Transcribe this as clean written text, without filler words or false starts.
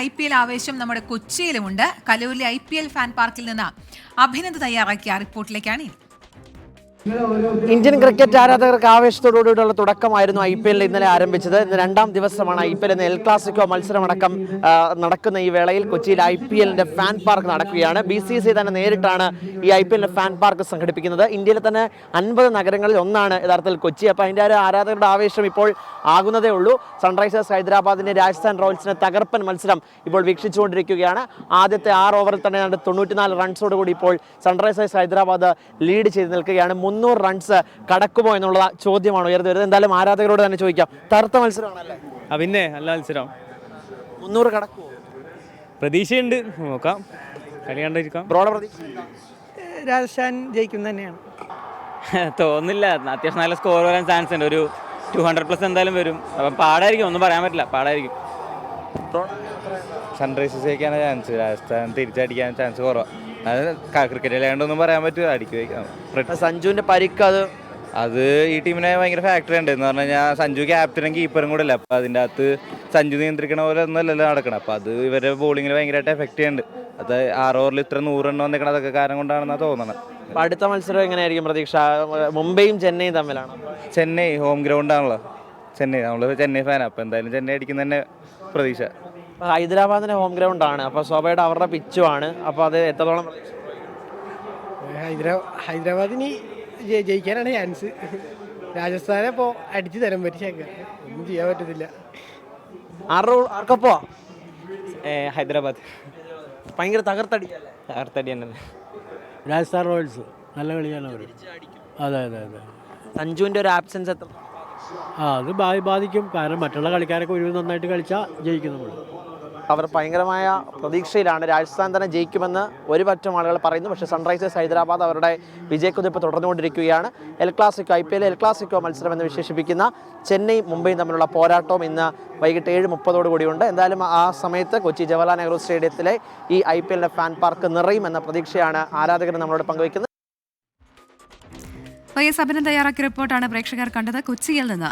IPL ആവേശം നമ്മുടെ കൊച്ചിയിലുമുണ്ട്. കലൂരിലെ IPL fan പാർക്കിൽ നിന്ന് അഭിനന്ദ് തയ്യാറാക്കിയ റിപ്പോർട്ടിലേക്കാണ് ഇനി. ഇന്ത്യൻ ക്രിക്കറ്റ് ആരാധകർക്ക് ആവേശത്തോടുകൂടിയുള്ള തുടക്കമായിരുന്നു IPL ഇന്നലെ ആരംഭിച്ചത്. ഇന്ന് രണ്ടാം ദിവസമാണ് IPL എന്ന എൽ ക്ലാസിക്കോ മത്സരമടക്കം നടക്കുന്ന ഈ വേളയിൽ കൊച്ചിയിൽ IPL ഫാൻ പാർക്ക് നടക്കുകയാണ്. BCCI തന്നെ നേരിട്ടാണ് ഈ IPL ഫാൻ പാർക്ക് സംഘടിപ്പിക്കുന്നത്. ഇന്ത്യയിലെ തന്നെ 50 നഗരങ്ങളിൽ ഒന്നാണ് യഥാർത്ഥത്തിൽ കൊച്ചി. അപ്പോൾ അതിൻ്റെ ഒരു ആരാധകരുടെ ആവേശം ഇപ്പോൾ ആകുന്നതേ ഉള്ളൂ. സൺറൈസേഴ്സ് ഹൈദരാബാദിന്റെ രാജസ്ഥാൻ റോയൽസിന്റെ തകർപ്പൻ മത്സരം ഇപ്പോൾ വീക്ഷിച്ചുകൊണ്ടിരിക്കുകയാണ്. ആദ്യത്തെ 6 ഓവറിൽ തന്നെ 94 റൺസോടുകൂടി ഇപ്പോൾ സൺറൈസേഴ്സ് ഹൈദരാബാദ് ലീഡ് ചെയ്ത് നിൽക്കുകയാണ്. 300 റൺസ് കടക്കുമോ എന്നുള്ള ചോദ്യമാണ് ഉയർന്നു വരുന്നത്. എന്തായാലും ആരാധകരോട് തന്നെ ചോദിക്കാം. തറുത്ത മത്സരമാണല്ലേ? പിന്നെ നല്ല മത്സരം. 300 കടക്കുമോ? പ്രതീക്ഷയുണ്ട്, നോക്കാം, കളി കണ്ടിരിക്കാം. ബ്രോയുടെ പ്രതീക്ഷ രാജസ്ഥാൻ ജയിക്കും തന്നെയാണ്. തോന്നുന്നില്ല, അത്യാവശ്യം നല്ല സ്കോർ വരാൻ ചാൻസ് ഉണ്ട്. ഒരു 200+ എന്തായാലും വരും. അപ്പം പാടായിരിക്കും, ഒന്നും പറയാൻ പറ്റില്ല, പാടായിരിക്കും. സൺറൈസേഴ്സ് ജയിക്കാനാണ് ചാൻസ്. രാജസ്ഥാൻ തിരിച്ചടിക്കാൻ ചാൻസ് കുറവാണ്. അത് ക്രിക്കറ്റ് കളിയാണ്ടൊന്നും പറയാൻ പറ്റും, അടിക്കുക. സഞ്ജുവിന്റെ പരിക്ക് അത് ഈ ടീമിനെ ഭയങ്കര ഫാക്ടറി ഉണ്ട്. എന്ന് പറഞ്ഞു കഴിഞ്ഞാൽ സഞ്ജു ക്യാപ്റ്റനും കീപ്പറും കൂടെ അല്ല. അപ്പോൾ അതിൻ്റെ അകത്ത് സഞ്ജു നിയന്ത്രിക്കണ പോലെ ഒന്നുമല്ലല്ലോ നടക്കണം. അപ്പോൾ അത് ഇവരുടെ ബോളിങ്ങിൽ ഭയങ്കരമായിട്ട് എഫക്റ്റ് ചെയ്യുന്നുണ്ട്. അത് 6 ഓവറിൽ ഇത്ര 100 റൺ വന്നിരിക്കണം, അതൊക്കെ കാരണം കൊണ്ടാണെന്നാണ് തോന്നുന്നത്. അപ്പോൾ അടുത്ത മത്സരം എങ്ങനെയായിരിക്കും പ്രതീക്ഷ? മുംബൈയും ചെന്നൈയും തമ്മിലാണ്. ചെന്നൈ ഹോം ഗ്രൗണ്ടാണല്ലോ. നമ്മൾ ചെന്നൈ ഫാനാണ്. അപ്പോൾ എന്തായാലും ചെന്നൈ അടിക്കുന്ന തന്നെ പ്രതീക്ഷ. ഹൈദരാബാദിന്റെ ഹോം ഗ്രൗണ്ടാണ്, അപ്പോൾ സ്വാഭാവികമായിട്ട് അവരുടെ പിച്ചുമാണ്. അപ്പോൾ അത് എത്രത്തോളം ഹൈദരാബാദിന് ജയിക്കാനാണ് ചാൻസ്. രാജസ്ഥാനെ ഇപ്പോൾ അടിച്ചു തരാൻ പറ്റിയ ഒന്നും ചെയ്യാൻ പറ്റത്തില്ല. ആർക്കപ്പോ ഹൈദരാബാദ് ഭയങ്കര തകർത്തടി തന്നെ. രാജസ്ഥാൻ റോയൽസ് നല്ല കളിയാണ് അവർ. അതെ അതെ അതെ. സഞ്ജുവിന്റെ ഒരു ആബ്സെൻസ് എത്ര? അത് ബാധിക്കും. കാരണം മറ്റുള്ള കളിക്കാരൊക്കെ ഒരു നന്നായിട്ട് കളിച്ചാൽ ജയിക്കും നമ്മൾ. അവർ ഭയങ്കരമായ പ്രതീക്ഷയിലാണ്. രാജസ്ഥാൻ തന്നെ ജയിക്കുമെന്ന് ഒരു പറ്റം ആളുകൾ പറയുന്നു. പക്ഷേ സൺറൈസേഴ്സ് ഹൈദരാബാദ് അവരുടെ വിജയക്കുതിപ്പ് തുടർന്നുകൊണ്ടിരിക്കുകയാണ്. IPL എൽ ക്ലാസിക്കോ മത്സരം എന്ന് വിശേഷിപ്പിക്കുന്ന ചെന്നൈ മുംബൈയും തമ്മിലുള്ള പോരാട്ടവും ഇന്ന് വൈകിട്ട് 7:30 കൂടിയുണ്ട്. എന്തായാലും ആ സമയത്ത് കൊച്ചി ജവഹർലാൽ നെഹ്റു സ്റ്റേഡിയത്തിലെ ഈ IPL ഫാൻ പാർക്ക് നിറയുമെന്ന പ്രതീക്ഷയാണ് ആരാധകർ നമ്മളോട് പങ്കുവയ്ക്കുന്നത്. അഭിനന്ദ് തയ്യാറാക്കിയ റിപ്പോർട്ടാണ് പ്രേക്ഷകർ കണ്ടത് കൊച്ചിയിൽ നിന്ന്.